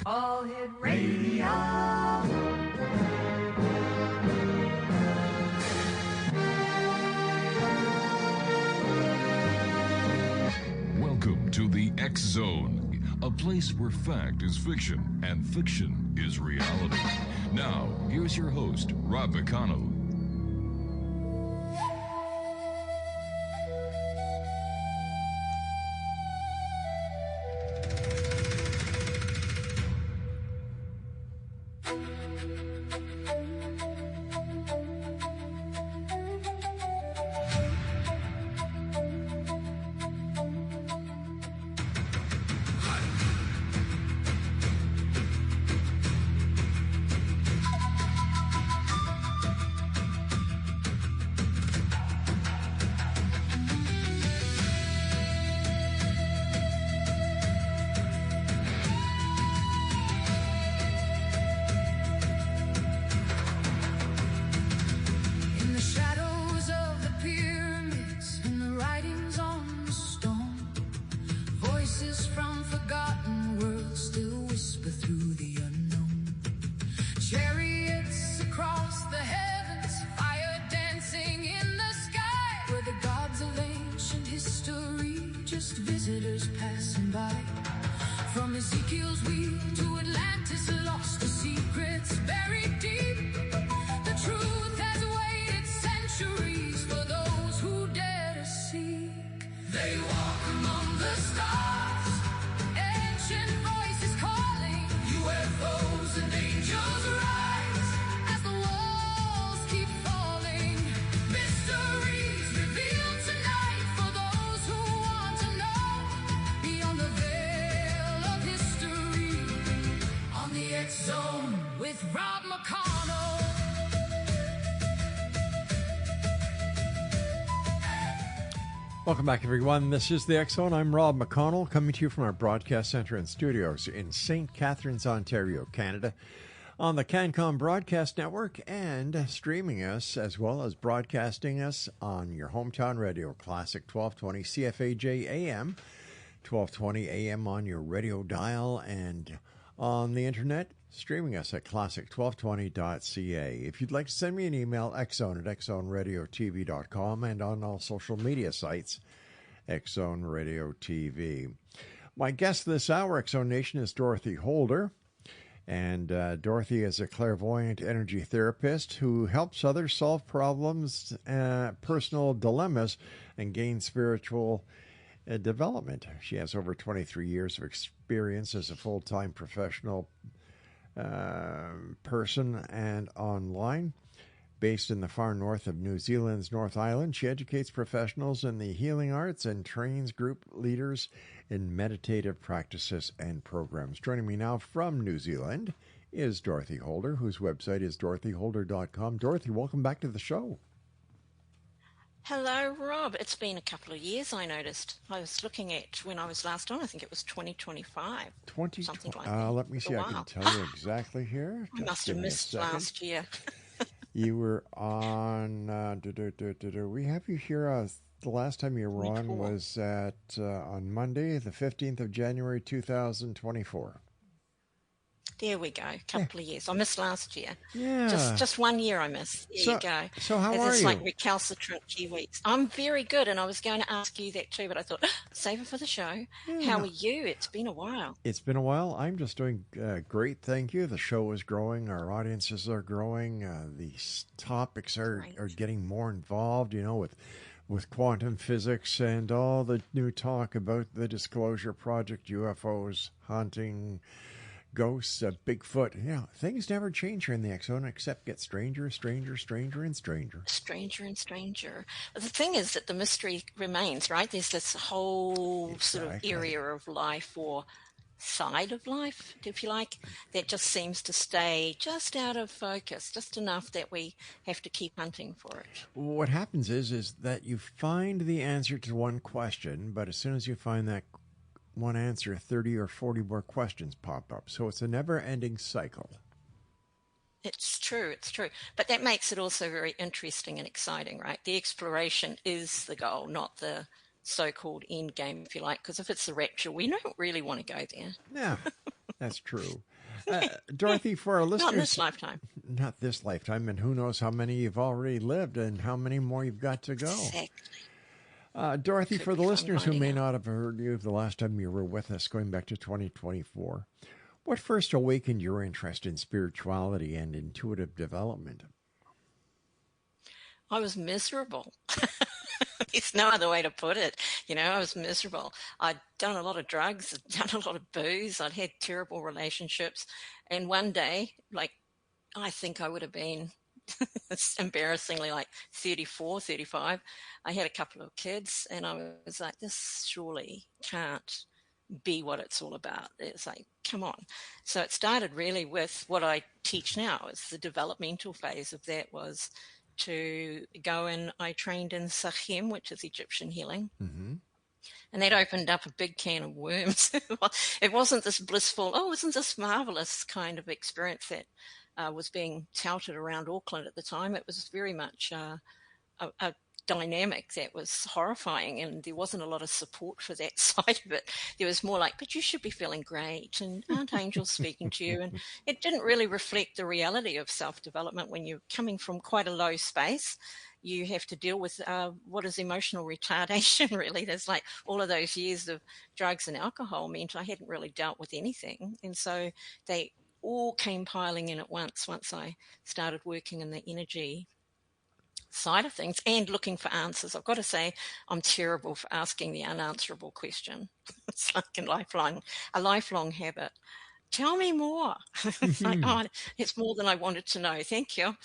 All Hit Radio. Welcome to the X Zone, a place where fact is fiction and fiction is reality. Now, here's your host, Rob McConnell. Welcome back, everyone. This is the X Zone. I'm Rob McConnell, coming to you from our broadcast center and studios in St. Catharines, Ontario, Canada, on the CanCom Broadcast Network, and streaming us as well as broadcasting us on your hometown radio, Classic 1220 CFAJ AM, 1220 AM on your radio dial, and on the internet, streaming us at classic1220.ca. If you'd like to send me an email, xzone at xzoneradiotv.com, and on all social media sites, Xzone Radio TV. My guest this hour, Xzone Nation, is Dorothy Holder. And Dorothy is a clairvoyant energy therapist who helps others solve problems, personal dilemmas, and gain spiritual development. She has over 23 years of experience as a full-time professional person and online. Based in the far north of New Zealand's North Island, she educates professionals in the healing arts and trains group leaders in meditative practices and programs. Joining me now from New Zealand is Dorothy Holder, whose website is dorothyholder.com. Dorothy, welcome back to the show. Hello, Rob. It's been a couple of years, I noticed. I was looking at when I was last on, I think it was 2025. Something like that. Let me see, I can tell you exactly here. I must have missed last year. You were on, we have you here, the last time you were on was on Monday, the 15th of January, 2024. There we go. A couple of years. I missed last year. Yeah. Just 1 year I missed. There you go. So how are it's you? Like recalcitrant Kiwis. I'm very good, and I was going to ask you that too, but I thought, save it for the show. Yeah. How are you? It's been a while. It's been a while. I'm just doing great, thank you. The show is growing. Our audiences are growing. These topics are getting more involved, you know, with quantum physics and all the new talk about the Disclosure Project, UFOs, hunting, ghosts, Bigfoot. You know, things never change here in the X Zone except get stranger, stranger, stranger, and stranger. Stranger and stranger. The thing is that the mystery remains, right? There's this whole sort of area of life or side of life, if you like, that just seems to stay just out of focus, just enough that we have to keep hunting for it. What happens is that you find the answer to one question, but as soon as you find that one answer, 30 or 40 more questions pop up. So it's a never-ending cycle. It's true. But that makes it also very interesting and exciting, right? The exploration is the goal, not the so-called end game, if you like, because if it's the rapture, we don't really want to go there. Yeah, that's true. Dorothy, for our listeners, Not in this lifetime. Not this lifetime, and who knows how many you've already lived and how many more you've got to go. Exactly. Dorothy, for the listeners who may not have heard you the last time you were with us, going back to 2024, what first awakened your interest in spirituality and intuitive development? I was miserable. There's no other way to put it. I was miserable. I'd done a lot of drugs, I'd done a lot of booze, I'd had terrible relationships. And one day, I think I would have been embarrassingly 34, 35. I had a couple of kids and I was like, this surely can't be what it's all about. It's like, come on. So it started really with what I teach now. It's the developmental phase of that was to go and I trained in Hypn, which is Egyptian healing. Mm-hmm. And that opened up a big can of worms. It wasn't this blissful, isn't this marvelous kind of experience that was being touted around Auckland at the time. It was very much a dynamic that was horrifying, and there wasn't a lot of support for that side of it. There was more like, but you should be feeling great, and aren't angels speaking to you? And it didn't really reflect the reality of self-development. When you're coming from quite a low space, you have to deal with what is emotional retardation, really. There's all of those years of drugs and alcohol meant I hadn't really dealt with anything. And so they all came piling in at once I started working in the energy side of things and looking for answers. I've got to say, I'm terrible for asking the unanswerable question. It's like a lifelong habit. Tell me more. It's like, it's more than I wanted to know. Thank you.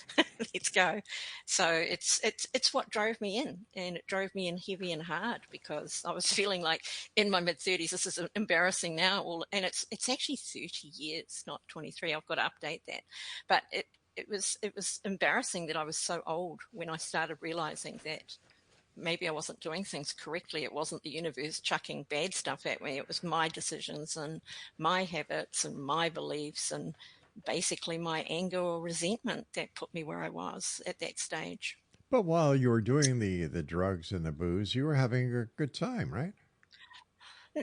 Let's go. So it's what drove me in, and it drove me in heavy and hard because I was feeling like in my mid-30s, this is embarrassing now, and it's actually 30 years, not 23. I've got to update that. But it was embarrassing that I was so old when I started realizing that maybe I wasn't doing things correctly. It wasn't the universe chucking bad stuff at me. It was my decisions and my habits and my beliefs and basically my anger or resentment that put me where I was at that stage. But while you were doing the drugs and the booze, you were having a good time, right?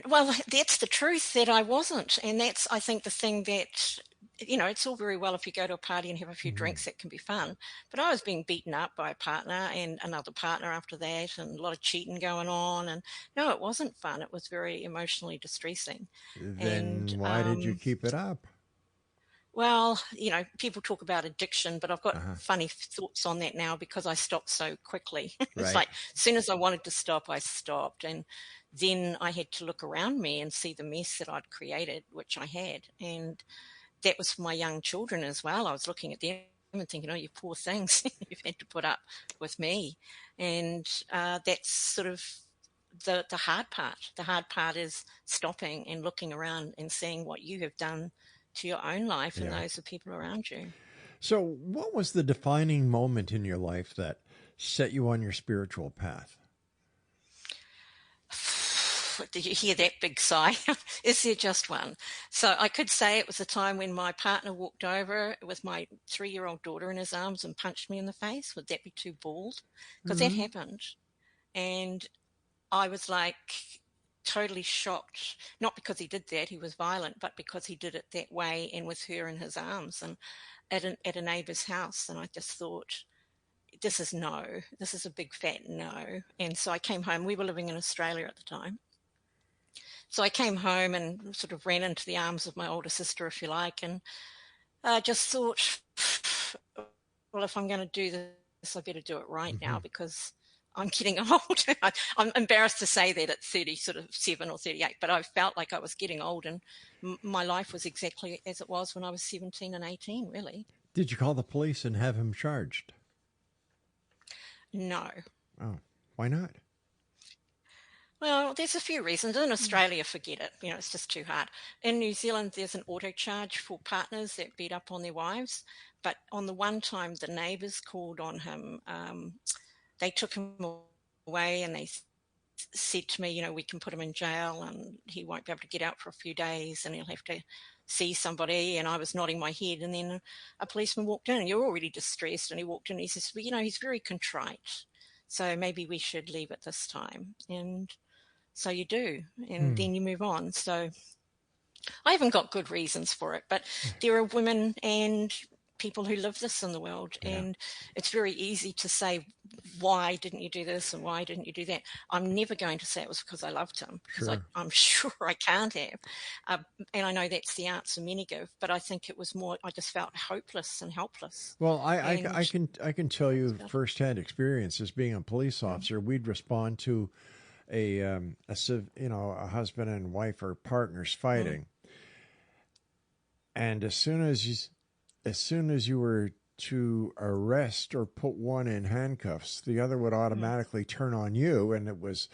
Well, that's the truth, that I wasn't. And that's, I think, the thing that, it's all very well if you go to a party and have a few drinks, that can be fun. But I was being beaten up by a partner and another partner after that, and a lot of cheating going on. And no, it wasn't fun. It was very emotionally distressing. Then why did you keep it up? Well, people talk about addiction, but I've got funny thoughts on that now because I stopped so quickly. It's like as soon as I wanted to stop, I stopped. And then I had to look around me and see the mess that I'd created, which I had. And that was for my young children as well. I was looking at them and thinking, oh, you poor things, you've had to put up with me. And that's sort of the hard part. The hard part is stopping and looking around and seeing what you have done to your own life and those of people around you. So what was the defining moment in your life that set you on your spiritual path? Did you hear that big sigh? Is there just one? So I could say it was the time when my partner walked over with my 3-year-old daughter in his arms and punched me in the face. Would that be too bald? Because that happened. And I was totally shocked, not because he did that, he was violent, but because he did it that way and with her in his arms and at a neighbour's house. And I just thought, this is a big fat no. And so I came home. We were living in Australia at the time. So I came home and sort of ran into the arms of my older sister, if you like, and I just thought, well, if I'm going to do this, I better do it right now because I'm getting old. I'm embarrassed to say that at 37 or 38, but I felt like I was getting old, and my life was exactly as it was when I was 17 and 18, really. Did you call the police and have him charged? No. Oh, why not? Well, there's a few reasons. In Australia, forget it. It's just too hard. In New Zealand, there's an auto charge for partners that beat up on their wives. But on the one time the neighbours called on him, they took him away and they said to me, we can put him in jail and he won't be able to get out for a few days and he'll have to see somebody. And I was nodding my head, and then a policeman walked in, and you're already distressed, and he walked in and he says, well, he's very contrite, so maybe we should leave it this time. And So you do, and then you move on. So I haven't got good reasons for it, but there are women and people who live this in the world, and it's very easy to say, why didn't you do this and why didn't you do that? I'm never going to say it was because I loved him, because I'm sure I can't have. And I know that's the answer many give, but I think it was more, I just felt hopeless and helpless. Well, I can tell you firsthand experience as being a police officer. We'd respond to a husband and wife or partners fighting, and as soon as you were to arrest or put one in handcuffs, the other would automatically turn on you, and it was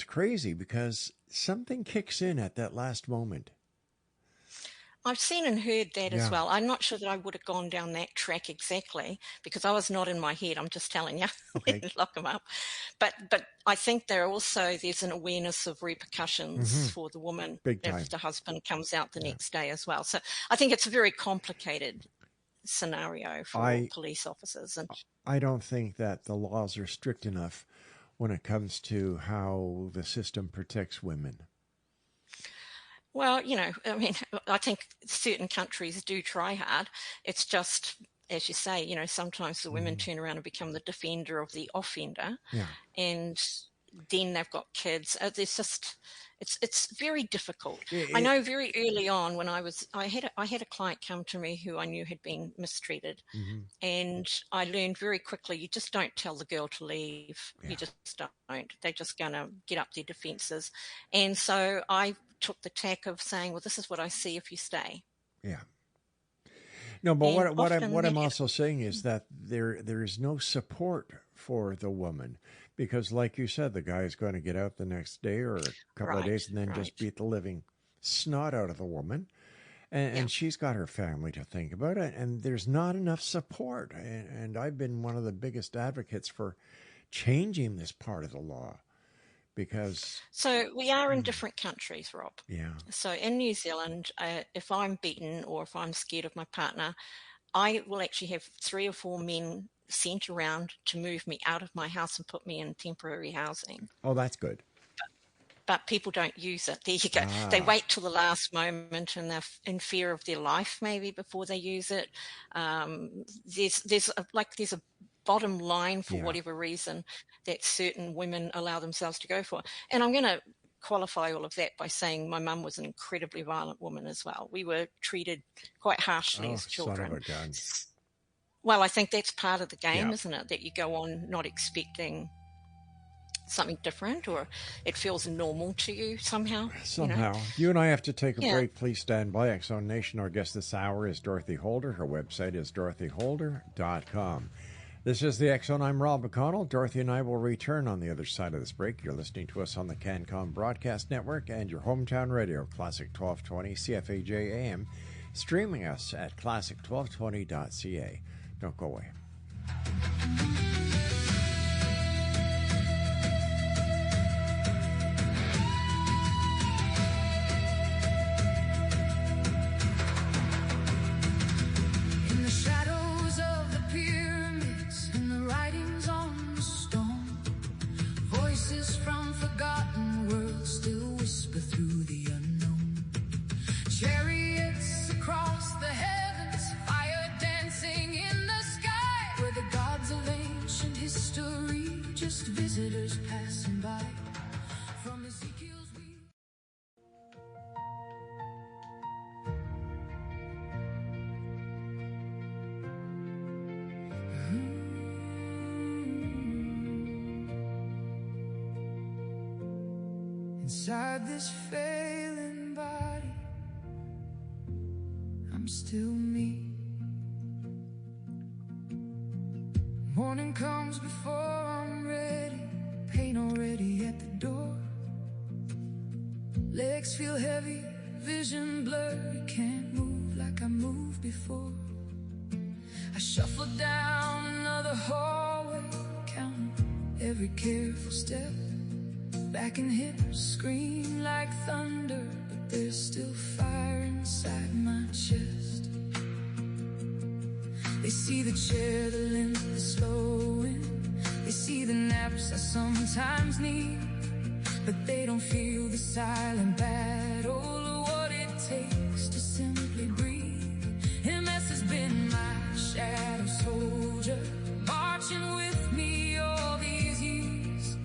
crazy because something kicks in at that last moment. I've seen and heard that as well. I'm not sure that I would have gone down that track exactly, because I was not in my head. I'm just telling you, lock them up. But I think there's an awareness of repercussions for the woman if the husband comes out the next day as well. So I think it's a very complicated scenario for police officers. And I don't think that the laws are strict enough when it comes to how the system protects women. Well, I think certain countries do try hard. It's just, as you say, sometimes the women turn around and become the defender of the offender. Yeah. And then they've got kids. It's very difficult. I know very early on when I had a client come to me who I knew had been mistreated, and I learned very quickly, you just don't tell the girl to leave. You just don't. They're just going to get up their defenses. And so I took the tack of saying, well, this is what I see if you stay. Yeah. No, but what I'm also saying is that there is no support for the woman, because like you said, the guy is going to get out the next day or a couple of days and then just beat the living snot out of the woman. And she's got her family to think about, and there's not enough support. And I've been one of the biggest advocates for changing this part of the law. So we are in different countries, Rob. Yeah. So in New Zealand, if I'm beaten or if I'm scared of my partner, I will actually have 3 or 4 men sent around to move me out of my house and put me in temporary housing. Oh, that's good. But people don't use it. There you go. They wait till the last moment and they're in fear of their life maybe before they use it. There's a bottom line for whatever reason that certain women allow themselves to go for. And I'm going to qualify all of that by saying my mum was an incredibly violent woman as well. We were treated quite harshly as children. Son of a gun. Well, I think that's part of the game, isn't it? That you go on not expecting something different, or it feels normal to you somehow. You and I have to take a break. Please stand by. X Zone Nation, our guest this hour is Dorothy Holder. Her website is dorothyholder.com. This is the X Zone. I'm Rob McConnell. Dorothy and I will return on the other side of this break. You're listening to us on the CanCom Broadcast Network and your hometown radio, Classic 1220 CFAJ AM, streaming us at classic1220.ca. Don't go away. Inside this failing body, I'm still me. Morning comes before I'm ready, pain already at the door. Legs feel heavy, vision blurry, can't move like I moved before. I shuffle down another hallway, counting every careful step. Back and hips scream like thunder, but there's still fire inside my chest. They see the chair, the limp, the slowing. They see the naps I sometimes need. but they don't feel the silent battle or what it takes to simply breathe. MS has been my shadow soldier, marching with me all these years.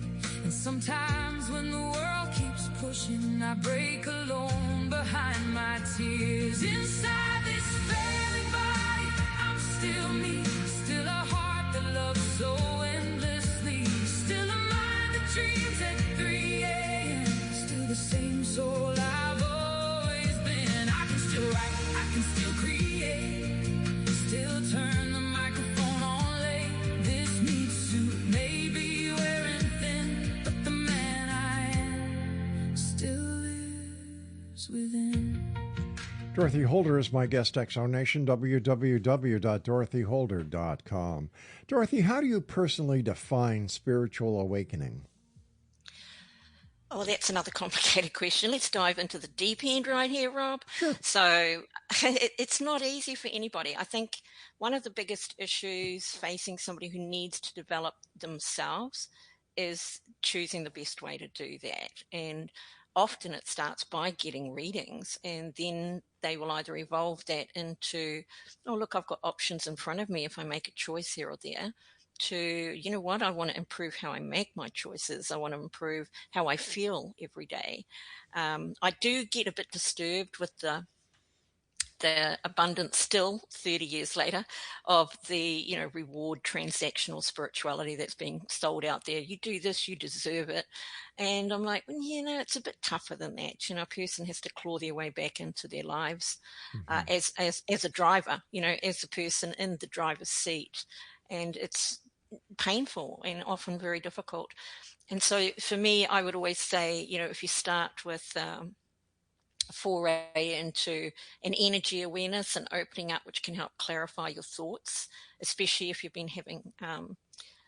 And sometimes when the world keeps pushing, I break alone behind my tears. Inside this failing body, I'm still me, still a heart that loves so endlessly, still a mind that dreams at 3 a.m., still the same soul I've always been. I can still write, I can still create, still turn the microphone on late. This meat suit may be wearing thin, but the man I am still lives within. Dorothy Holder is my guest, Exo Nation, www.dorothyholder.com. Dorothy, how do you personally define spiritual awakening? Oh, that's another complicated question. Let's dive into the deep end right here, Rob. Sure. So it's not easy for anybody. I think one of the biggest issues facing somebody who needs to develop themselves is choosing the best way to do that. And often it starts by getting readings, and then they will either evolve that into, oh, look, I've got options in front of me if I make a choice here or there, to, you know what, I want to improve how I make my choices. I want to improve how I feel every day. I do get a bit disturbed with the abundance still 30 years later of the reward transactional spirituality that's being sold out there. You do this, you deserve it. And I'm like, well, it's a bit tougher than that. A person has to claw their way back into their lives as a driver, as a person in the driver's seat. And it's painful and often very difficult. And so for me, I would always say, if you start with foray into an energy awareness and opening up, which can help clarify your thoughts, especially if you've been having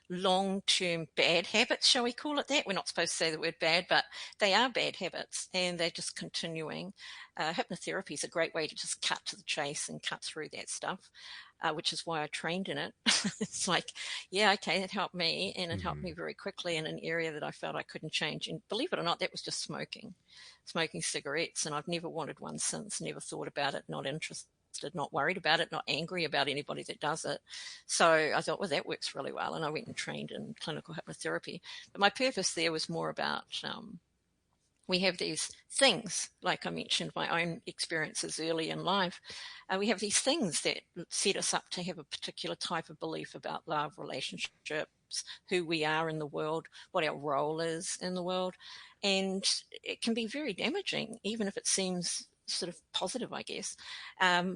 long-term bad habits, shall we call it that? We're not supposed to say the word bad, but they are bad habits and they're just continuing. Hypnotherapy is a great way to just cut to the chase and cut through that stuff, which is why I trained in it. It's like, yeah, okay, it helped me, and it helped me very quickly in an area that I felt I couldn't change. And believe it or not, that was just smoking cigarettes, and I've never wanted one since, never thought about it, not interested, not worried about it, not angry about anybody that does it. So I thought, well, that works really well. And I went and trained in clinical hypnotherapy. But my purpose there was more about, we have these things, like I mentioned, my own experiences early in life. We have these things that set us up to have a particular type of belief about love, relationships, who we are in the world, what our role is in the world. And it can be very damaging, even if it seems sort of positive, I guess.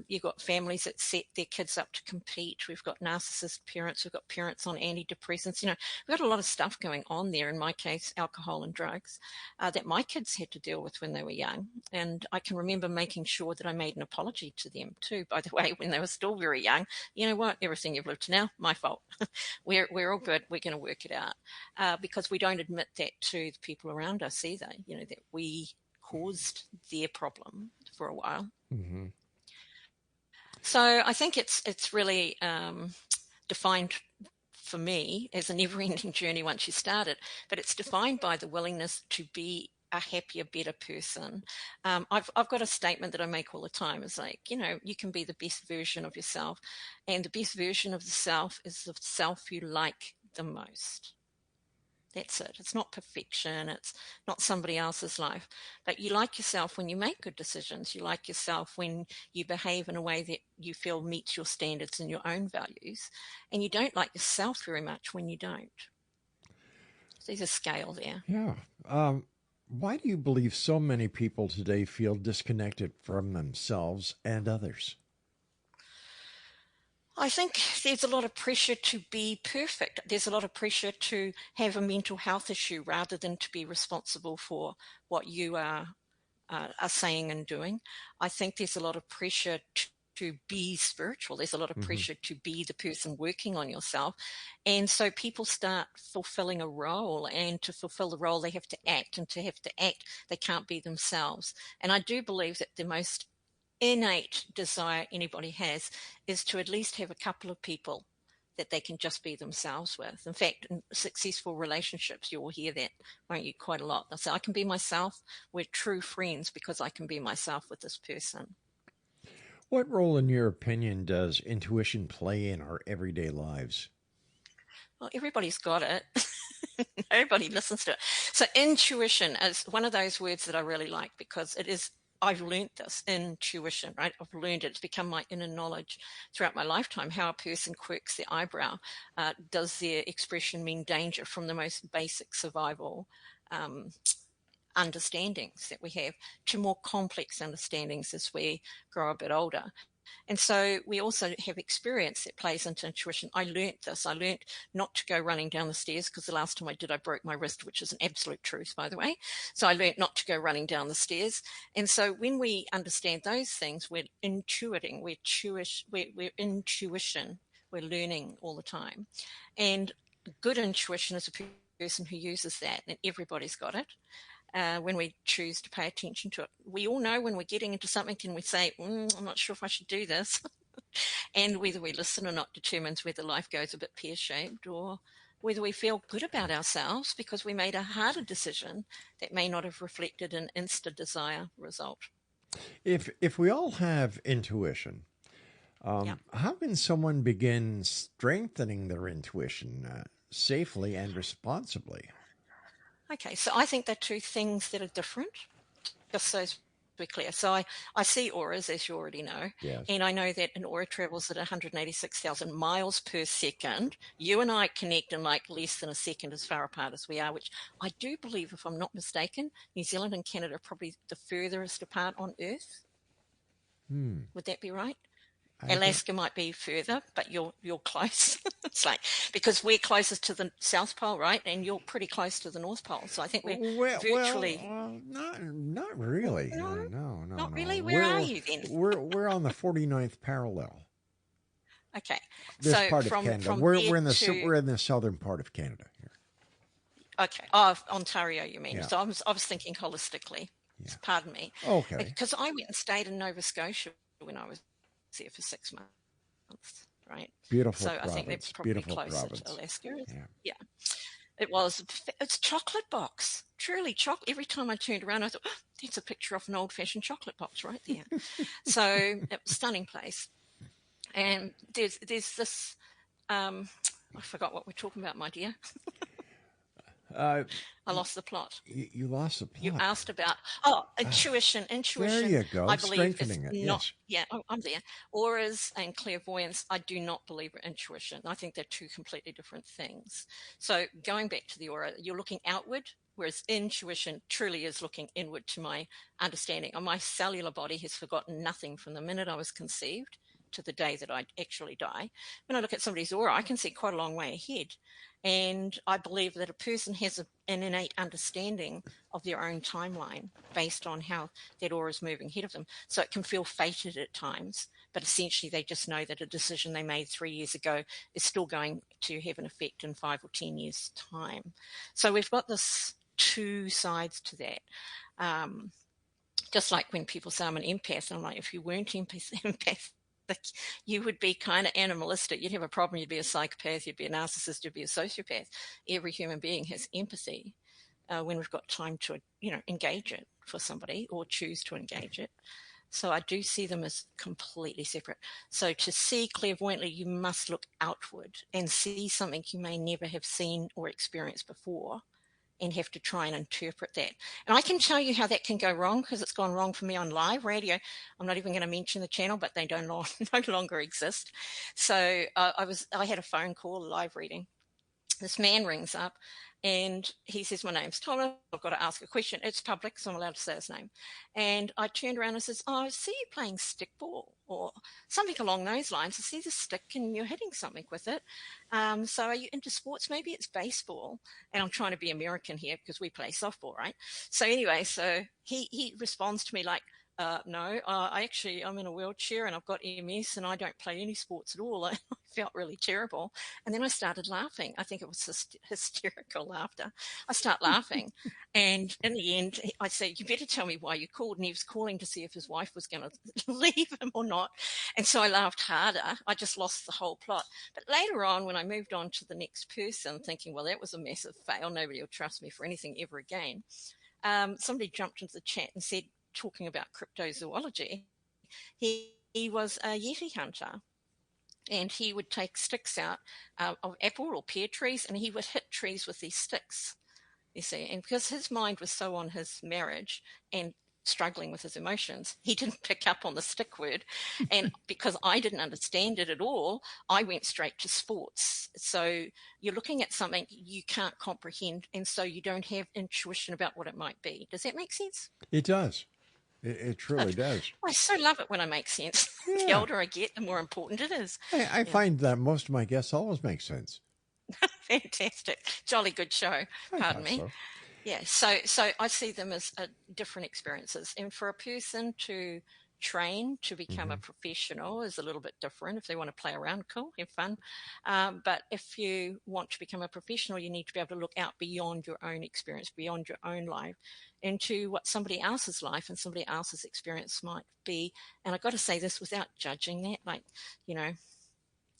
You've got families that set their kids up to compete. We've got narcissist parents. We've got parents on antidepressants. We've got a lot of stuff going on there. In my case, alcohol and drugs that my kids had to deal with when they were young. And I can remember making sure that I made an apology to them too, by the way, when they were still very young. You know what? Everything you've lived to now, my fault. We're all good. We're going to work it out, because we don't admit that to the people around us either, that we caused their problem for a while. Mm-hmm. So I think it's really defined for me as a never-ending journey once you start it, but it's defined by the willingness to be a happier, better person. I've got a statement that I make all the time. It's like, you can be the best version of yourself, and the best version of the self is the self you like the most. That's it. It's not perfection. It's not somebody else's life. But you like yourself when you make good decisions. You like yourself when you behave in a way that you feel meets your standards and your own values. And you don't like yourself very much when you don't. So there's a scale there. Yeah. Why do you believe so many people today feel disconnected from themselves and others? I think there's a lot of pressure to be perfect. There's a lot of pressure to have a mental health issue rather than to be responsible for what you are saying and doing. I think there's a lot of pressure to be spiritual. There's a lot of pressure to be the person working on yourself. And so people start fulfilling a role, and to fulfill the role, they have to act, and to have to act, they can't be themselves. And I do believe that the most innate desire anybody has is to at least have a couple of people that they can just be themselves with. In fact, in successful relationships, you'll hear that, won't you, quite a lot. They'll say, I can be myself. We're true friends because I can be myself with this person. What role, in your opinion, does intuition play in our everyday lives? Well, everybody's got it. Everybody listens to it. So intuition is one of those words that I really like because it is, I've learned this, intuition, right? I've learned it. It's become my inner knowledge throughout my lifetime, how a person quirks their eyebrow. Does their expression mean danger, from the most basic survival understandings that we have to more complex understandings as we grow a bit older. And so we also have experience that plays into intuition. I learnt this. I learnt not to go running down the stairs because the last time I did, I broke my wrist, which is an absolute truth, by the way. So I learnt not to go running down the stairs. And so when we understand those things, we're intuiting, we're intuition, we're learning all the time. And good intuition is a person who uses that, and everybody's got it. When we choose to pay attention to it. We all know when we're getting into something and we say, I'm not sure if I should do this. And whether we listen or not determines whether life goes a bit pear-shaped, or whether we feel good about ourselves because we made a harder decision that may not have reflected an insta-desire result. If we all have intuition, how can someone begin strengthening their intuition safely and responsibly? Okay, so I think they're two things that are different, just so we're clear. So I see auras, as you already know, Yes. And I know that an aura travels at 186,000 miles per second. You and I connect in like less than a second as far apart as we are, which I do believe, if I'm not mistaken, New Zealand and Canada are probably the furthest apart on Earth. Would that be right? Alaska might be further, but you're close. It's like, because we're closest to the South Pole, right? And you're pretty close to the North Pole. So I think we're virtually. Not really. No, No. not really. Where are you then? we're on the 49th parallel. Okay. This so part from, of Canada. from We're there in the southern part of Canada here. Okay. Oh, Ontario, you mean? Yeah. So I was thinking holistically. Yeah. Pardon me. Okay. Because I went and stayed in Nova Scotia when I was there for 6 months, right? Beautiful So province. I think that's probably Beautiful closer province. to Alaska. Yeah. It was. It's chocolate box. Truly chocolate. Every time I turned around, I thought, oh, that's a picture of an old-fashioned chocolate box right there. So it was a stunning place. And there's this, I forgot what we're talking about, my dear. I lost the plot. You lost the plot. You asked about intuition. There you go. I believe Strengthening it's it. not. Yes. Yeah, I'm there. Auras and clairvoyance, I do not believe are intuition. I think they're two completely different things. So going back to the aura, you're looking outward, whereas intuition truly is looking inward to my understanding. My cellular body has forgotten nothing from the minute I was conceived to the day that I actually die. When I look at somebody's aura, I can see quite a long way ahead. And I believe that a person has an innate understanding of their own timeline based on how that aura is moving ahead of them. So it can feel fated at times, but essentially they just know that a decision they made 3 years ago is still going to have an effect in 5 or 10 years' time. So we've got this two sides to that. Just like when people say I'm an empath, and I'm like, if you weren't empath, you would be kind of animalistic. You'd have a problem. You'd be a psychopath. You'd be a narcissist. You'd be a sociopath. Every human being has empathy when we've got time to, engage it for somebody or choose to engage it. So I do see them as completely separate. So to see clairvoyantly, you must look outward and see something you may never have seen or experienced before, and have to try and interpret that. And I can tell you how that can go wrong, because it's gone wrong for me on live radio. I'm not even going to mention the channel, but they no longer exist. So I had a phone call, live reading. This man rings up and he says, my name's Thomas. I've got to ask a question. It's public, so I'm allowed to say his name. And I turned around and says, I see you playing stickball or something along those lines. I see the stick and you're hitting something with it. So are you into sports? Maybe it's baseball. And I'm trying to be American here because we play softball, right? So anyway, so he responds to me like, no, I'm in a wheelchair and I've got MS and I don't play any sports at all. I felt really terrible. And then I started laughing. I think it was hysterical laughter. I start laughing. And in the end, I said, you better tell me why you called. And he was calling to see if his wife was going to leave him or not. And so I laughed harder. I just lost the whole plot. But later on, when I moved on to the next person, thinking, well, that was a massive fail. Nobody will trust me for anything ever again. Somebody jumped into the chat and said, talking about cryptozoology, he was a Yeti hunter. And he would take sticks out of apple or pear trees, and he would hit trees with these sticks, you see. And because his mind was so on his marriage and struggling with his emotions, he didn't pick up on the stick word. And because I didn't understand it at all, I went straight to sports. So you're looking at something you can't comprehend, and so you don't have intuition about what it might be. Does that make sense? It does. It truly does. I so love it when it makes sense. Yeah. The older I get, the more important it is. I find that most of my guests always make sense. Fantastic. Jolly good show. Pardon me. So. Yeah. So I see them as different experiences. And for a person to train to become a professional is a little bit different. If they want to play around, cool, have fun. But if you want to become a professional, you need to be able to look out beyond your own experience, beyond your own life, into what somebody else's life and somebody else's experience might be. And I've got to say this without judging that. Like, you know,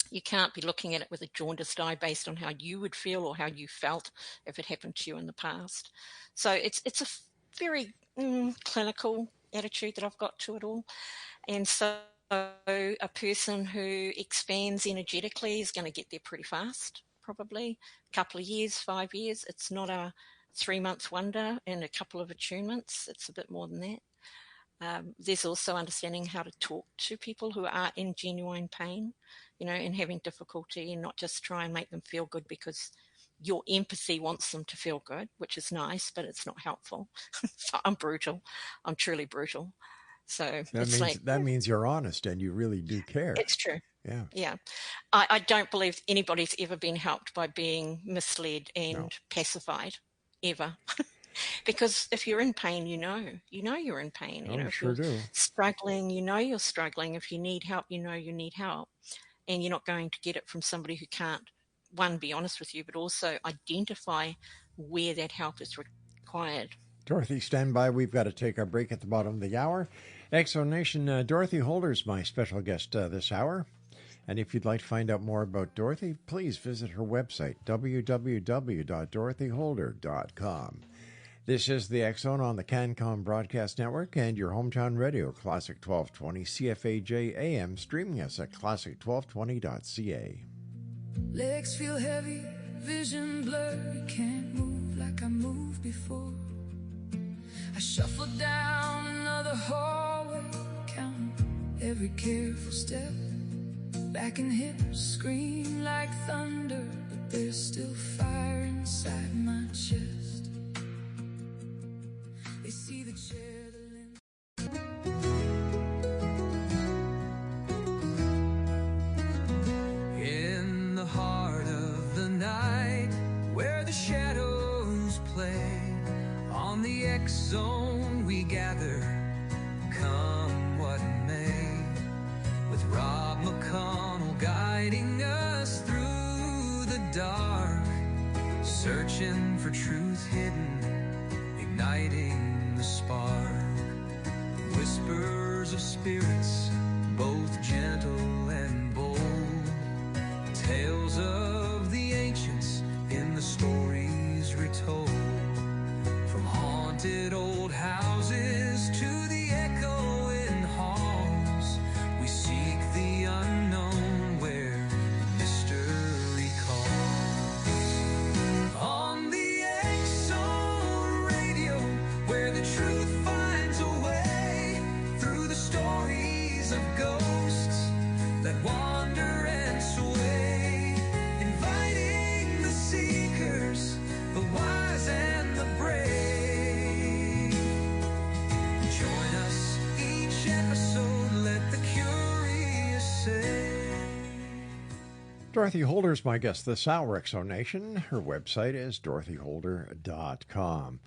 you can't be looking at it with a jaundiced eye based on how you would feel or how you felt if it happened to you in the past. So it's a very clinical attitude that I've got to it all. And so a person who expands energetically is going to get there pretty fast, probably a couple of years, 5 years. It's not a 3-month wonder and a couple of attunements. It's a bit more than that. There's also understanding how to talk to people who are in genuine pain, you know, and having difficulty, and not just try and make them feel good because your empathy wants them to feel good, which is nice, but it's not helpful. So I'm brutal. I'm truly brutal. So that means you're honest and you really do care. It's true. Yeah. Yeah. I don't believe anybody's ever been helped by being misled and pacified, ever. Because if you're in pain, you know you're in pain. Oh, you know, if sure you're do. struggling, you know you're struggling. If you need help, you know you need help. And you're not going to get it from somebody who can't, one, be honest with you, but also identify where that help is required. Dorothy, stand by. We've got to take our break at the bottom of the hour. Exonation, Dorothy Holder is my special guest this hour. And if you'd like to find out more about Dorothy, please visit her website, www.dorothyholder.com. This is the X-Zone on the CanCom Broadcast Network and your hometown radio, Classic 1220 CFAJ AM, streaming us at classic1220.ca. Legs feel heavy, vision blurry, can't move like I moved before. I shuffle down another hallway, counting every careful step. Back and hips scream like thunder, but there's still fire inside my chest. They see the chair, the lens. In the heart of the night, where the shadows play, on the X-Zone we gather, come what may, with Rob McConnell guiding us through the dark, searching for truth hidden, igniting the spark. Whispers of spirits, both gentle and bold, tales of the ancients in the stories retold, from haunted old houses to the echoing halls. We seek the unknown where mystery calls. On the X-Zone radio, where the truth finds a way through the stories of ghosts that wander and sway, inviting the seekers, the wise and the brave. Join us each episode, let the curious say. Dorothy Holder is my guest this hour, X-Zone. Her website is dorothyholder.com.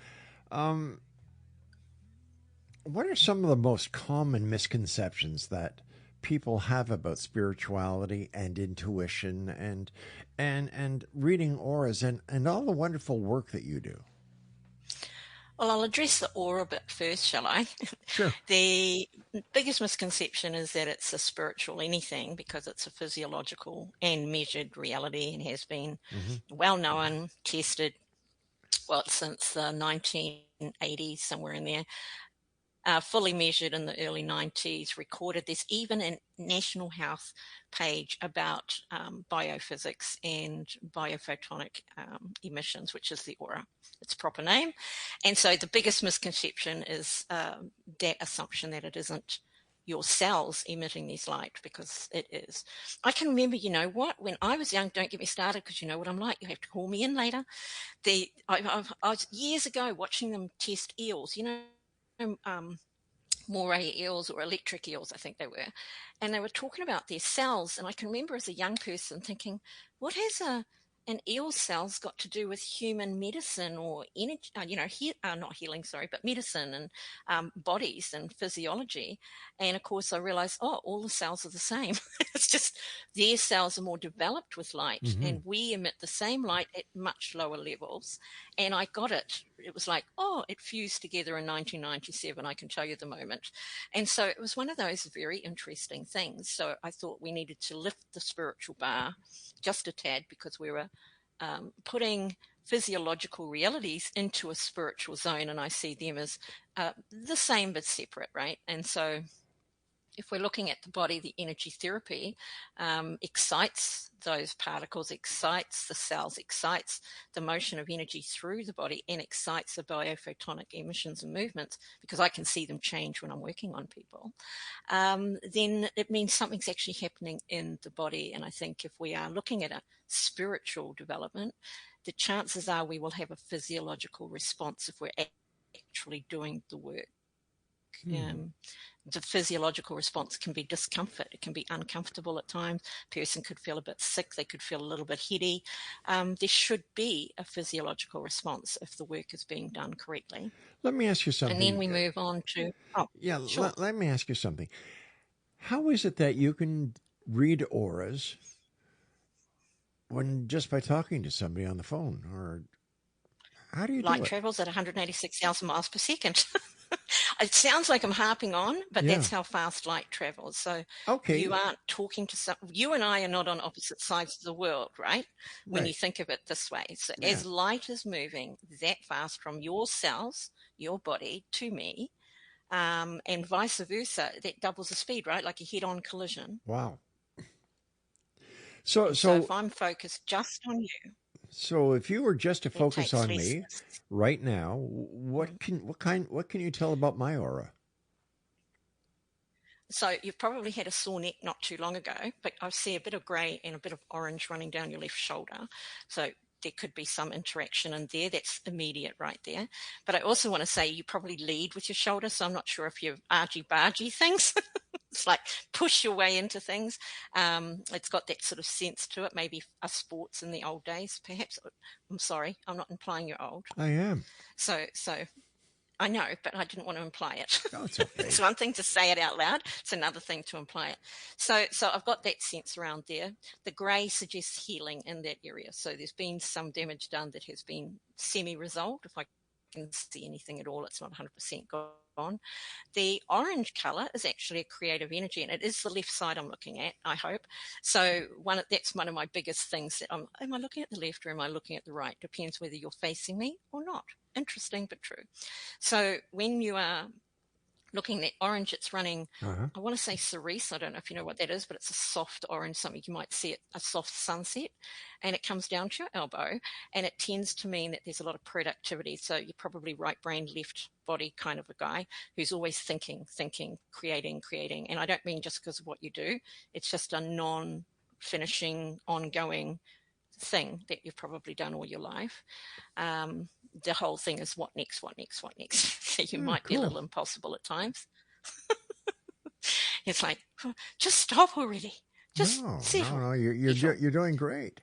What are some of the most common misconceptions that people have about spirituality and intuition and reading auras and all the wonderful work that you do? Well, I'll address the aura bit first, shall I? Sure. The biggest misconception is that it's a spiritual anything because it's a physiological and measured reality and has been well known, tested, well, since the 1980s, somewhere in there. Fully measured in the early 90s, recorded. There's even a National Health page about biophysics and biophotonic emissions, which is the aura, its proper name. And so the biggest misconception is that assumption that it isn't your cells emitting this light, because it is. I can remember, you know what, when I was young, don't get me started because you know what I'm like, you have to call me in later. I was years ago watching them test eels, you know, moray eels or electric eels, I think they were. And they were talking about their cells. And I can remember as a young person thinking, what has an eel cells got to do with human medicine or energy, not healing, sorry, but medicine and bodies and physiology. And of course I realized, all the cells are the same. It's just their cells are more developed with light and we emit the same light at much lower levels. And I got it. It was like, it fused together in 1997. I can tell you the moment. And so it was one of those very interesting things. So I thought we needed to lift the spiritual bar just a tad because we were putting physiological realities into a spiritual zone. And I see them as the same but separate, right? And so if we're looking at the body, the energy therapy excites those particles, excites the cells, excites the motion of energy through the body, and excites the biophotonic emissions and movements, because I can see them change when I'm working on people, then it means something's actually happening in the body. And I think if we are looking at a spiritual development, the chances are we will have a physiological response if we're actually doing the work. The physiological response can be discomfort. It can be uncomfortable at times. A person could feel a bit sick. They could feel a little bit heady. There should be a physiological response if the work is being done correctly. Let me ask you something. And then we move on to... sure. Let me ask you something. How is it that you can read auras when just by talking to somebody on the phone? Or how do you do it? Light travels at 186,000 miles per second. It sounds like I'm harping on, but that's how fast light travels. So you aren't talking to you and I are not on opposite sides of the world, right? When you think of it this way. So as light is moving that fast from your cells, your body, to me, and vice versa, that doubles the speed, right? Like a head-on collision. Wow. So if I'm focused just on you. So if you were just to focus on me right now, what can you tell about my aura? So you've probably had a sore neck not too long ago, but I see a bit of grey and a bit of orange running down your left shoulder. So there could be some interaction in there. That's immediate right there. But I also want to say you probably lead with your shoulder. So I'm not sure if you're argy-bargy things. It's like push your way into things. It's got that sort of sense to it. Maybe us sports in the old days, perhaps. I'm sorry, I'm not implying you're old. I am. So I know, but I didn't want to imply it. No, it's okay. It's one thing to say it out loud. It's another thing to imply it. So I've got that sense around there. The grey suggests healing in that area. So there's been some damage done that has been semi-resolved. If I can see anything at all, it's not 100% gone. The orange color is actually a creative energy, and it is the left side I'm looking at, I hope. So that's one of my biggest things. That am I looking at the left or am I looking at the right? Depends whether you're facing me or not. Interesting, but true. So when you are looking at orange, it's running, I want to say cerise. I don't know if you know what that is, but it's a soft orange, something you might see it, a soft sunset, and it comes down to your elbow, and it tends to mean that there's a lot of productivity. So you're probably right brain, left body kind of a guy who's always thinking, creating. And I don't mean just because of what you do. It's just a non-finishing, ongoing thing that you've probably done all your life. The whole thing is what next? So you might be a little impossible at times. It's like, just stop already. Just No, you're doing great.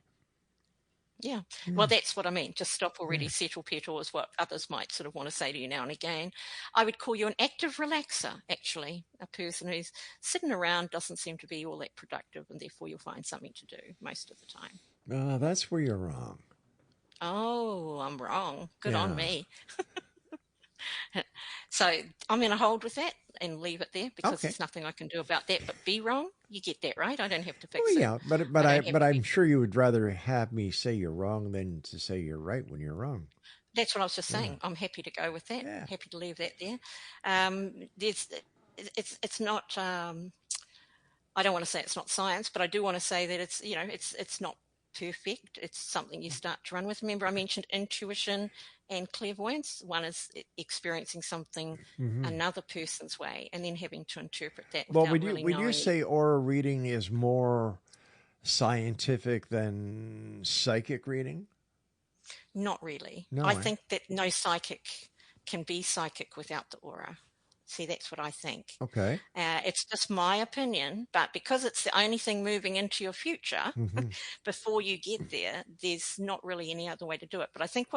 Yeah. Well, that's what I mean. Just stop already, settle petal is what others might sort of want to say to you now and again. I would call you an active relaxer, actually, a person who's sitting around doesn't seem to be all that productive, and therefore you'll find something to do most of the time. That's where you're wrong. Oh, I'm wrong. Good on Yeah. me. So I'm going to hold with that and leave it there because Okay. there's nothing I can do about that. But be wrong, you get that, right? I don't have to fix Oh it. yeah, but I don't have to I'm be- sure you would rather have me say you're wrong than to say you're right when you're wrong. That's what I was just saying. I'm happy to go with that. Yeah. Happy to leave that there. It's not. I don't want to say it's not science, but I do want to say that it's not perfect. It's something you start to run with. Remember, I mentioned intuition and clairvoyance. One is experiencing something another person's way, and then having to interpret that Well, without really would knowing. you say aura reading is more scientific than psychic reading? Not really. No, I think that no psychic can be psychic without the aura. See, that's what I think. Okay. It's just my opinion, but because it's the only thing moving into your future, before you get there, there's not really any other way to do it. But I think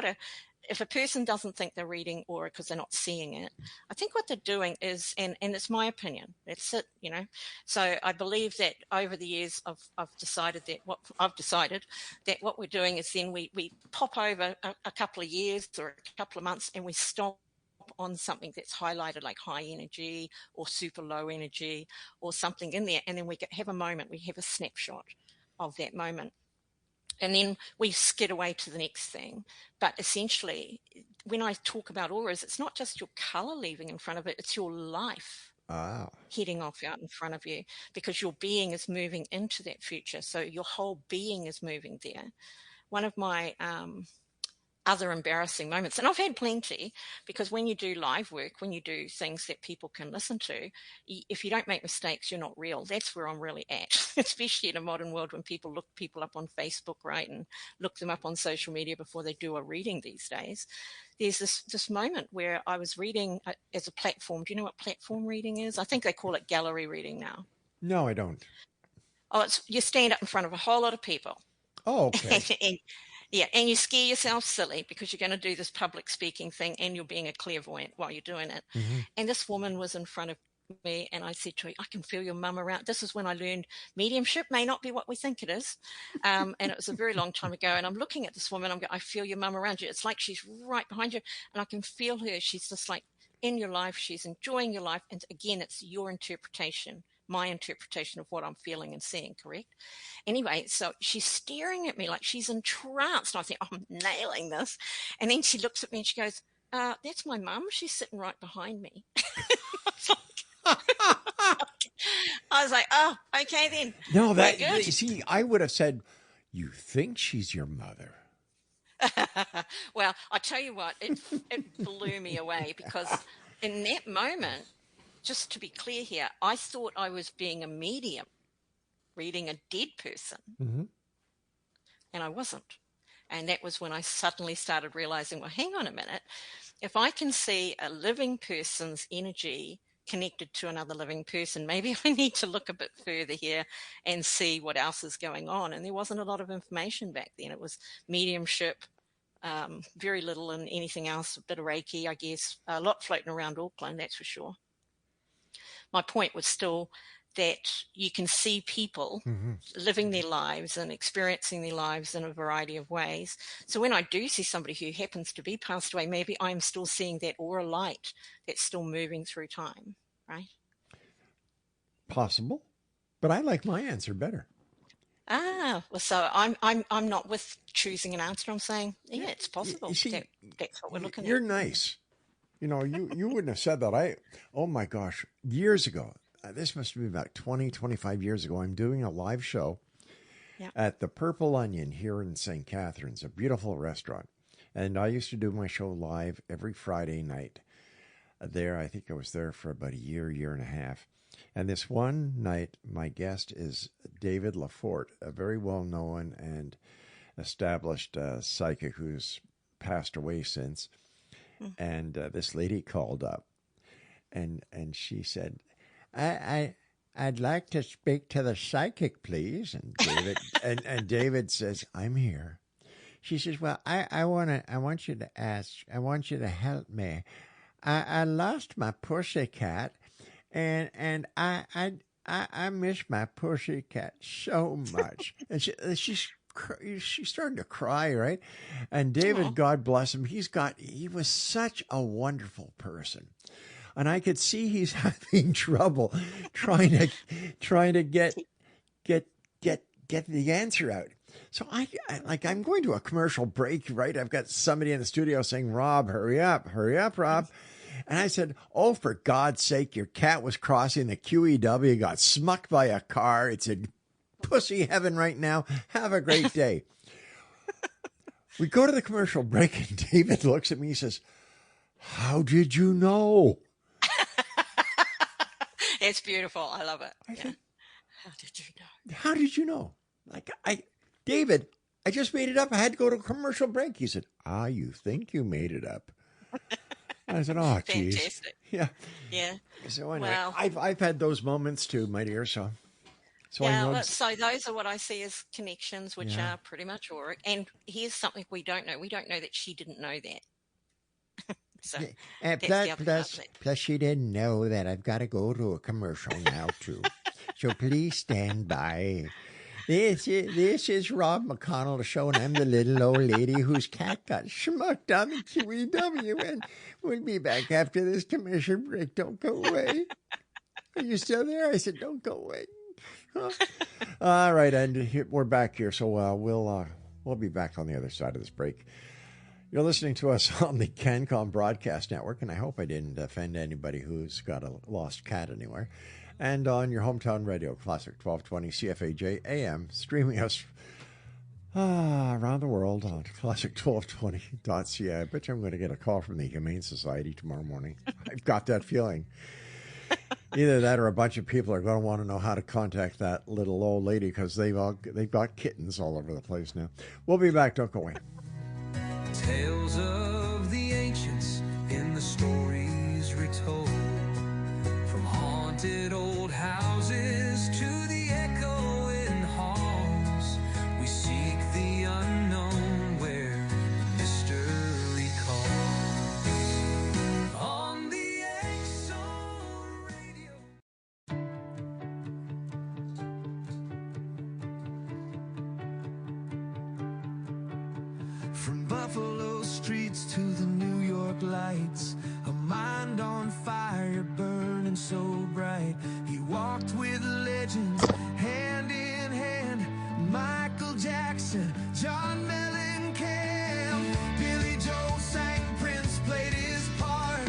if a person doesn't think they're reading aura because they're not seeing it, I think what they're doing is, and it's my opinion, that's it, So I believe that over the years, I've decided that what we're doing is then we pop over a couple of years or a couple of months and we stop on something that's highlighted like high energy or super low energy or something in there, and then we have a moment, we have a snapshot of that moment, and then we skid away to the next thing. But essentially, when I talk about auras, it's not just your color leaving in front of it, it's your life heading off out in front of you, because your being is moving into that future, so your whole being is moving there. One of my other embarrassing moments, and I've had plenty, because when you do live work, when you do things that people can listen to, if you don't make mistakes, you're not real. That's where I'm really at, especially in a modern world when people look people up on Facebook, right, and look them up on social media before they do a reading these days. There's this moment where I was reading as a platform. Do you know what platform reading is? I think they call it gallery reading now. No, I don't. Oh, you stand up in front of a whole lot of people. Oh, okay. And you scare yourself silly because you're going to do this public speaking thing and you're being a clairvoyant while you're doing it. And this woman was in front of me and I said to her, I can feel your mum around. This is when I learned mediumship may not be what we think it is. And it was a very long time ago. And I'm looking at this woman, I'm going, I feel your mum around you. It's like she's right behind you. And I can feel her. She's just like in your life. She's enjoying your life. And again, it's your interpretation, my interpretation of what I'm feeling and seeing, correct? Anyway, so she's staring at me like she's entranced. And I think, oh, I'm nailing this. And then she looks at me and she goes, that's my mum. She's sitting right behind me. I was like, oh, okay then. No, see, I would have said, you think she's your mother. Well, I tell you what, it blew me away, because in that moment, just to be clear here, I thought I was being a medium reading a dead person, and I wasn't. And that was when I suddenly started realizing, well, hang on a minute. If I can see a living person's energy connected to another living person, maybe I need to look a bit further here and see what else is going on. And there wasn't a lot of information back then. It was mediumship, very little in anything else, a bit of Reiki, I guess, a lot floating around Auckland, that's for sure. My point was still that you can see people living their lives and experiencing their lives in a variety of ways. So when I do see somebody who happens to be passed away, maybe I'm still seeing that aura light that's still moving through time, right? Possible, but I like my answer better. Well, so I'm not with choosing an answer. I'm saying, yeah, it's possible. You see, that's what we're looking you're at. nice. You wouldn't have said that. Oh my gosh, years ago, this must have been about 20, 25 years ago, I'm doing a live show at the Purple Onion here in St. Catharines, a beautiful restaurant. And I used to do my show live every Friday night there. I think I was there for about a year and a half. And this one night, my guest is David Lafort, a very well-known and established psychic who's passed away since. And this lady called up, and she said, I'd like to speak to the psychic, please. And David and David says, I'm here. She says, well, I want you to help me. I lost my pussycat, and I miss my pussycat so much. And she's starting to cry, right? And David, God bless him, he was such a wonderful person. And I could see he's having trouble trying to get the answer out. So I'm going to a commercial break, right? I've got somebody in the studio saying, Rob, hurry up, Rob. And I said, oh, for God's sake, your cat was crossing the QEW, got smucked by a car. It's in pussy heaven right now. Have a great day. We go to the commercial break, and David looks at me and says, how did you know? It's beautiful. I love it. Yeah. How did you know? How did you know? David, I just made it up. I had to go to a commercial break. He said, you think you made it up. I said, oh, geez. Fantastic. Yeah. Yeah. So anyway, well, I've had those moments too, my dear. So yeah, I know. So those are what I see as connections, which are pretty much auric. And here's something we don't know. We don't know that she didn't know that. So plus she didn't know that I've got to go to a commercial now too. So please stand by. This is Rob McConnell, the show, and I'm the little old lady whose cat got schmucked on the QEW, and we'll be back after this commercial break. Don't go away. Are you still there? I said, don't go away. Huh? All right, and we're back here, so we'll be back on the other side of this break. You're listening to us on the CanCom Broadcast Network, and I hope I didn't offend anybody who's got a lost cat anywhere. And on your hometown radio, Classic 1220 CFAJ AM, streaming us around the world on classic1220.ca. I bet you I'm going to get a call from the Humane Society tomorrow morning. I've got that feeling. Either that or a bunch of people are going to want to know how to contact that little old lady because they've got kittens all over the place now. We'll be back. Don't go away. Tales of the ancients in the stories retold. From haunted old houses to the echoing halls, we seek the unknown where mystery calls. On the X-Zone Radio. From Buffalo streets to the New York lights, a mind on fire burning so bright. He walked with legends, hand in hand. Michael Jackson, John Mellencamp, Billy Joel sang, Prince played his part.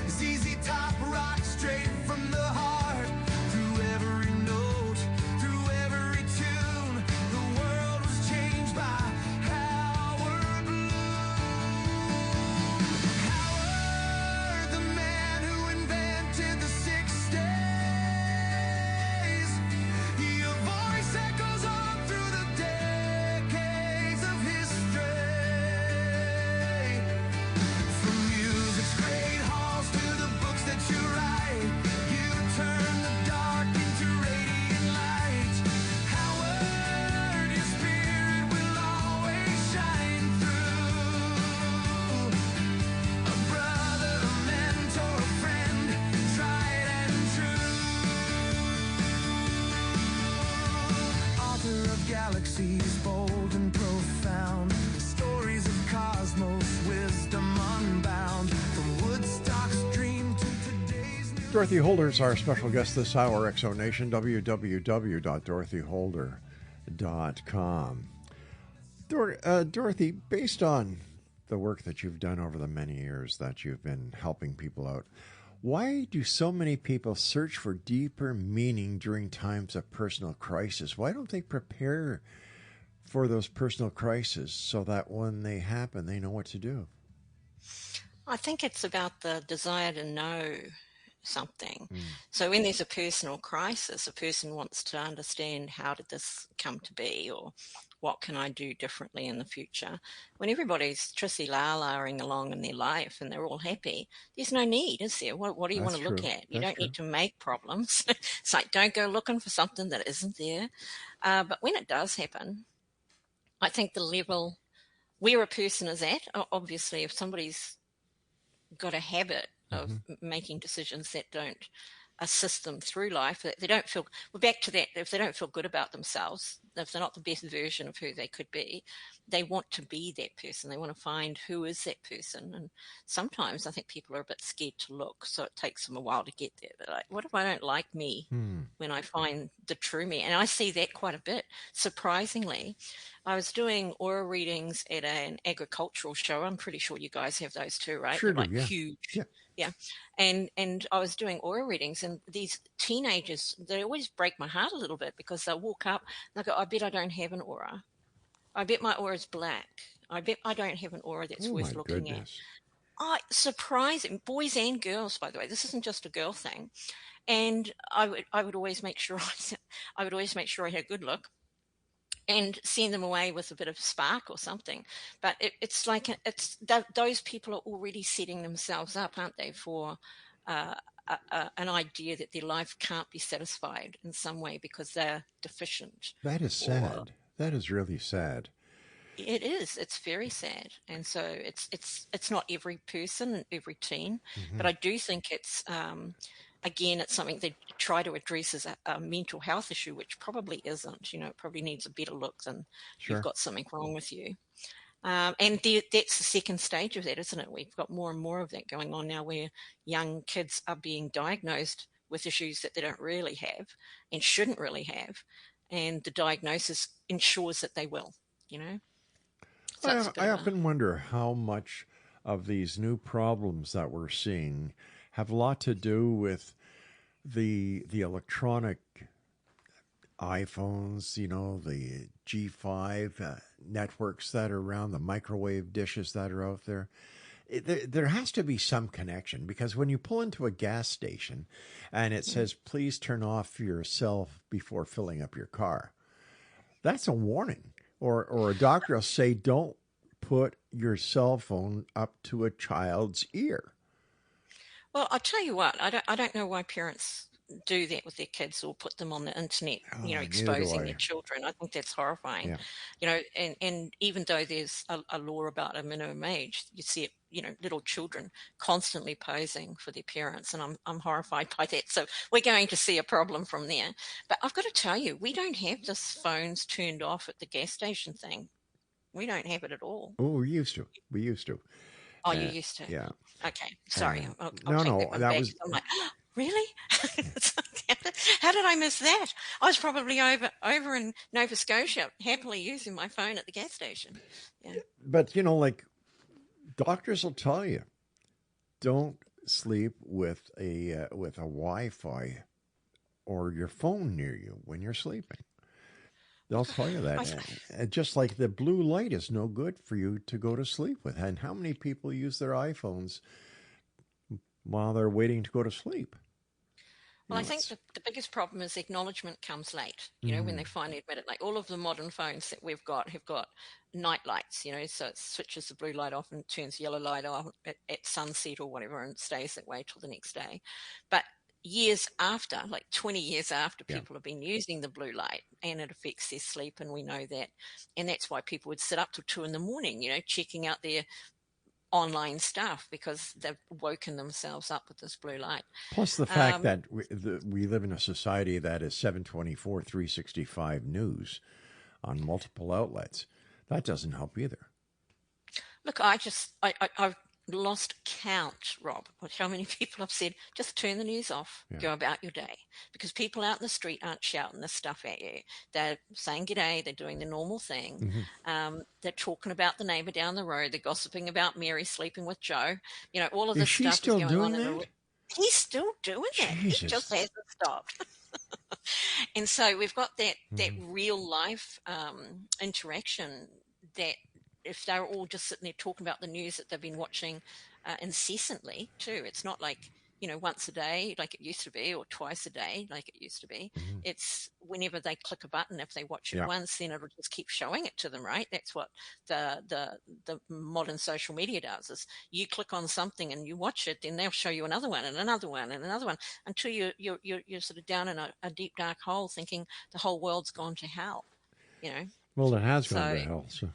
ZZ Top rock straight from the heart. Through every note, through every tune, the world was changed by Howard Bloom. Howard, the man who invented the 6 days. Your voice echoes on through the decades of history. From music's great halls to the books that you write, you turn the dark into radiant light. Howard, your spirit will always shine through. A brother, a mentor, a friend, tried and true. Author of galaxies, bold and profound. Stories of cosmos, wisdom unbound. From Woodstock's dream to today's new. Dorothy Holder is our special guest this hour, Exo Nation, www.dorothyholder.com. Dorothy, based on the work that you've done over the many years that you've been helping people out, why do so many people search for deeper meaning during times of personal crisis? Why don't they prepare for those personal crises so that when they happen, they know what to do? I think it's about the desire to know something. So when there's a personal crisis, a person wants to understand, how did this come to be, or what can I do differently in the future? When everybody's trissy-la-laing along in their life and they're all happy, there's no need, is there? What do you want to look at? You don't need to make problems. It's like, don't go looking for something that isn't there. But when it does happen, I think the level where a person is at. Obviously, if somebody's got a habit of making decisions that don't assist them through life, that they don't feel, we're back to that, if they don't feel good about themselves, if they're not the best version of who they could be, they want to be that person. They want to find who is that person. And sometimes I think people are a bit scared to look, so it takes them a while to get there. They're like, what if I don't like me when I find the true me? And I see that quite a bit. Surprisingly, I was doing aura readings at an agricultural show. I'm pretty sure you guys have those too, right? Sure They're do, like yeah. huge. Yeah. Yeah. And I was doing aura readings, and these teenagers, they always break my heart a little bit because they'll walk up and they'll go, I bet I don't have an aura. I bet my aura is black. I bet I don't have an aura that's worth looking at. Surprising, boys and girls, by the way. This isn't just a girl thing. And I would always make sure I had a good look and send them away with a bit of spark or something. But it's like those people are already setting themselves up, aren't they, for an idea that their life can't be satisfied in some way because they're deficient. That is sad. That is really sad. It is. It's very sad. And so it's not every person, every teen, but I do think it's again, it's something they try to address as a mental health issue, which probably isn't. It probably needs a better look than you've got something wrong with you. And that's the second stage of that, isn't it? We've got more and more of that going on now, where young kids are being diagnosed with issues that they don't really have and shouldn't really have. And the diagnosis ensures that they will, So I often wonder how much of these new problems that we're seeing have a lot to do with the electronic iPhones, the G5 networks that are around, the microwave dishes that are out there. There has to be some connection, because when you pull into a gas station and it says, please turn off your cell before filling up your car, that's a warning. Or a doctor will say, don't put your cell phone up to a child's ear. Well, I'll tell you what, I don't know why parents do that with their kids or put them on the internet, exposing their children. I think that's horrifying. Yeah. And even though there's a law about a minimum age, you see it, little children constantly posing for their parents, and I'm horrified by that. So we're going to see a problem from there. But I've got to tell you, we don't have this phones turned off at the gas station thing. We don't have it at all. Oh, we used to. Oh, you used to? Yeah. Okay. Sorry. I'll no, take that back. was. I'm like, really? How did I miss that? I was probably over in Nova Scotia, happily using my phone at the gas station. Yeah. But like doctors will tell you, don't sleep with a Wi-Fi or your phone near you when you're sleeping. They'll tell you that. Just like the blue light is no good for you to go to sleep with. And how many people use their iPhones while they're waiting to go to sleep? Well, I think the biggest problem is acknowledgement comes late, when they finally admit it. Like all of the modern phones that we've got have got night lights, so it switches the blue light off and turns yellow light on at sunset or whatever, and it stays that way till the next day. But years after, like 20 years after, people have been using the blue light, and it affects their sleep, and we know that. And that's why people would sit up till 2 a.m, checking out their online stuff, because they've woken themselves up with this blue light. Plus the fact that we live in a society that is 7/24, 365 news on multiple outlets. That doesn't help either. Look, I've lost count, Rob, of how many people have said, just turn the news off, go about your day. Because people out in the street aren't shouting this stuff at you. They're saying g'day, they're doing the normal thing. They're talking about the neighbor down the road, they're gossiping about Mary sleeping with Joe. All of this stuff is going on. That? He's still doing that. Jesus. He just hasn't stopped. And so we've got that real life interaction that, if they're all just sitting there talking about the news that they've been watching incessantly too, it's not like, once a day like it used to be, or twice a day like it used to be. It's whenever they click a button, if they watch it once, then it'll just keep showing it to them, right? That's what the modern social media does, is you click on something and you watch it, then they'll show you another one and another one and another one, until you're sort of down in a deep dark hole thinking the whole world's gone to hell, Well, it has gone to hell. So.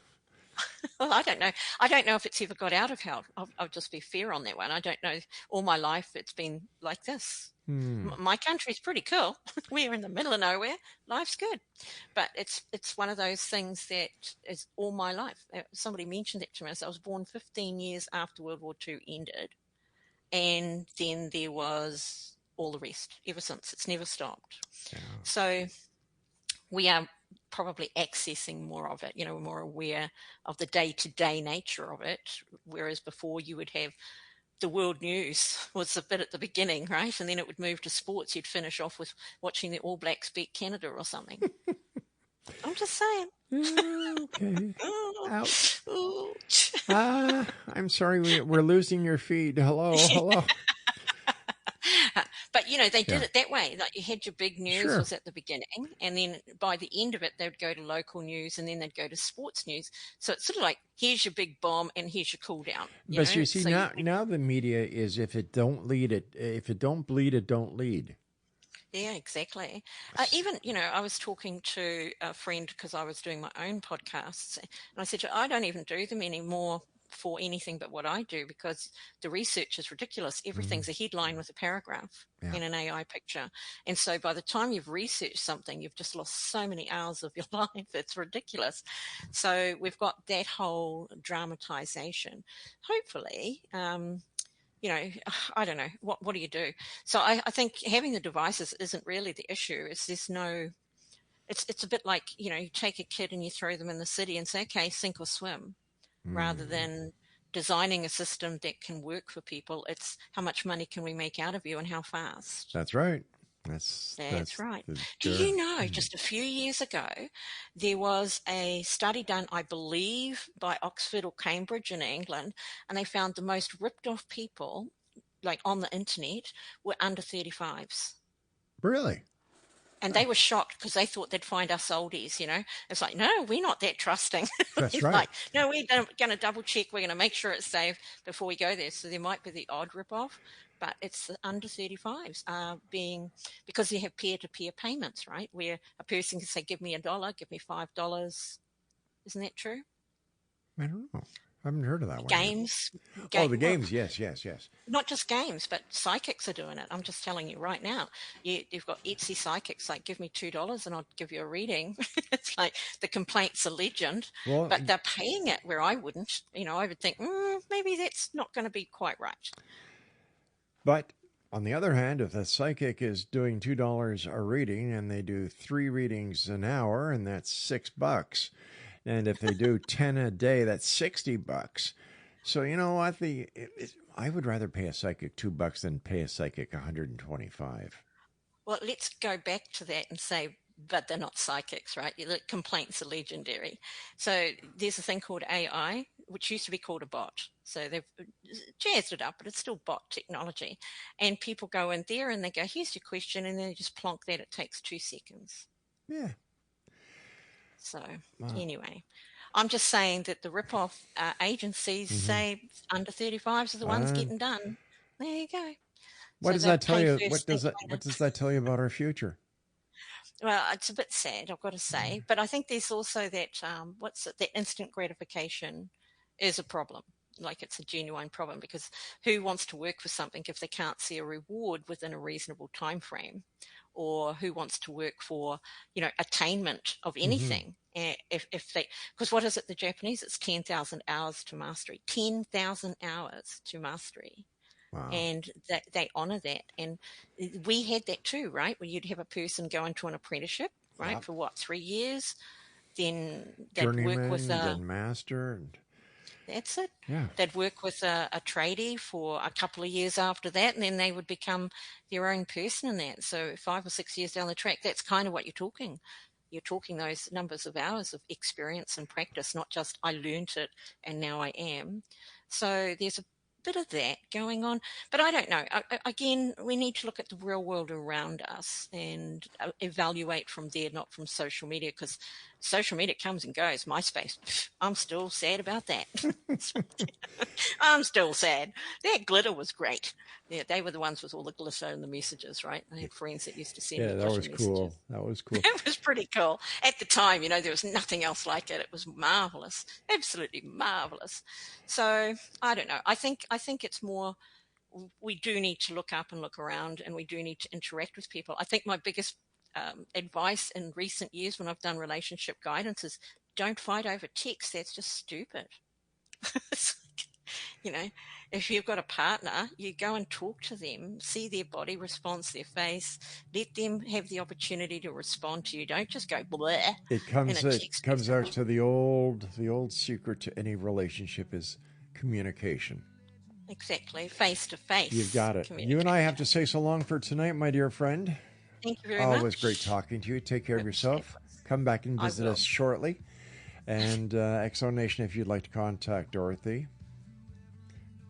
Well, I don't know. I don't know if it's ever got out of hell. I'll just be fair on that one. I don't know. All my life, it's been like this. My country's pretty cool. We're in the middle of nowhere. Life's good, but it's one of those things that is all my life. Somebody mentioned that to me. So I was born 15 years after World War II ended, and then there was all the rest. Ever since, it's never stopped. Yeah. So we are probably accessing more of it. You know, we're more aware of the day-to-day nature of it, whereas before you would have the world news was a bit at the beginning, right? And then it would move to sports. You'd finish off with watching the All Blacks beat Canada or something. I'm just saying. Okay. Ouch. Ouch. I'm sorry, we're losing your feed. Hello. But, you know, they did it that way. Like you had your big news Sure. was at the beginning, and then by the end of it, they would go to local news, and then they'd go to sports news. So it's sort of like, here's your big bomb, and here's your cool down. But you see, now the media is, if it don't bleed, it don't lead. Yeah, exactly. Even, you know, I was talking to a friend because I was doing my own podcasts, and I said, I don't even do them anymore for anything but what I do, because the research is ridiculous. Everything's a headline with a paragraph and an AI picture. And so by the time you've researched something, you've just lost so many hours of your life. It's ridiculous. So we've got that whole dramatization. Hopefully, you know, I don't know. What do you do? So I think having the devices isn't really the issue. It's a bit like, you know, you take a kid and you throw them in the city and say, okay, sink or swim, rather than designing a system that can work for people. It's how much money can we make out of you and how fast. That's right. That's right. Do you know, just a few years ago, there was a study done, I believe, by Oxford or Cambridge in England, and they found the most ripped off people, like on the internet, were under 35s. Really? And they were shocked because they thought they'd find us oldies, you know. It's like, no, we're not that trusting. That's It's right. like, no, we're going to double check. We're going to make sure it's safe before we go there. So there might be the odd rip-off, but it's the under 35s being, because they have peer-to-peer payments, right? Where a person can say, give me $1, give me $5. Isn't that true? I don't know. I haven't heard of that one. Games. The games. Yes. Not just games, but psychics are doing it. I'm just telling you right now. You've got Etsy psychics, like, give me $2 and I'll give you a reading. It's like the complaint's a legend, but they're paying it where I wouldn't. You know, I would think, maybe that's not going to be quite right. But on the other hand, if a psychic is doing $2 a reading and they do 3 readings an hour, and that's $6. And if they do 10 a day, that's $60. So, you know what? I would rather pay a psychic $2 than pay a psychic $125. Well, let's go back to that and say, but they're not psychics, right? The complaints are legendary. So there's a thing called AI, which used to be called a bot. So they've jazzed it up, but it's still bot technology. And people go in there and they go, here's your question, and then they just plonk that. It takes 2 seconds. Yeah. So anyway, I'm just saying that the rip-off agencies say under 35s are the ones getting done. There you go. What does that tell you? What does that tell you about our future? Well, it's a bit sad, I've got to say. But I think there's also that, that instant gratification is a problem. Like, it's a genuine problem, because who wants to work for something if they can't see a reward within a reasonable time frame? Or who wants to work for, you know, attainment of anything? If they, because what is it, the Japanese, it's 10,000 hours to mastery. 10,000 hours to mastery. Wow. And they honor that. And we had that too, right? Where you'd have a person go into an apprenticeship, right? For what, 3 years? Then they'd work with then master. And that's it. Yeah. They'd work with a tradie for a couple of years after that, and then they would become their own person in that. So 5 or 6 years down the track, that's kind of what you're talking. You're talking those numbers of hours of experience and practice, not just I learned it and now I am. So there's a bit of that going on. But I don't know. Again, we need to look at the real world around us and evaluate from there, not from social media, because social media comes and goes. MySpace, I'm still sad about that. I'm still sad. That glitter was great. Yeah, they were the ones with all the glitter and the messages, right? I had friends that used to send me glitter messages. Cool. That was cool. It was pretty cool. At the time, there was nothing else like it. It was marvelous, absolutely marvelous. So I don't know. I think it's more, we do need to look up and look around, and we do need to interact with people. I think my biggest advice in recent years when I've done relationship guidance is don't fight over text. That's just stupid. If you've got a partner, you go and talk to them, see their body response, their face, let them have the opportunity to respond to you. Don't just go bleh. It comes out to the old secret to any relationship is communication. Exactly, face to face. You've got it. You and I have to say so long for tonight, my dear friend. Thank you very much. Always great talking to you. Take care of yourself. Come back and visit us shortly. And Exo Nation, if you'd like to contact Dorothy,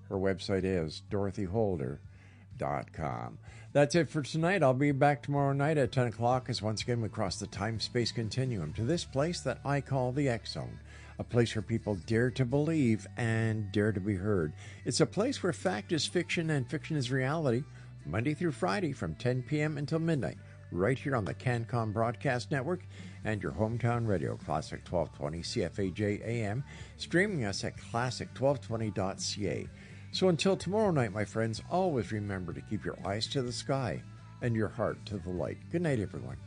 her website is dorothyholder.com. That's it for tonight. I'll be back tomorrow night at 10 o'clock as once again we cross the time-space continuum to this place that I call the X Zone, a place where people dare to believe and dare to be heard. It's a place where fact is fiction and fiction is reality, Monday through Friday from 10 p.m. until midnight, right here on the CanCom Broadcast Network and your hometown radio, Classic 1220 CFAJ AM, streaming us at classic1220.ca. So until tomorrow night, my friends, always remember to keep your eyes to the sky and your heart to the light. Good night, everyone.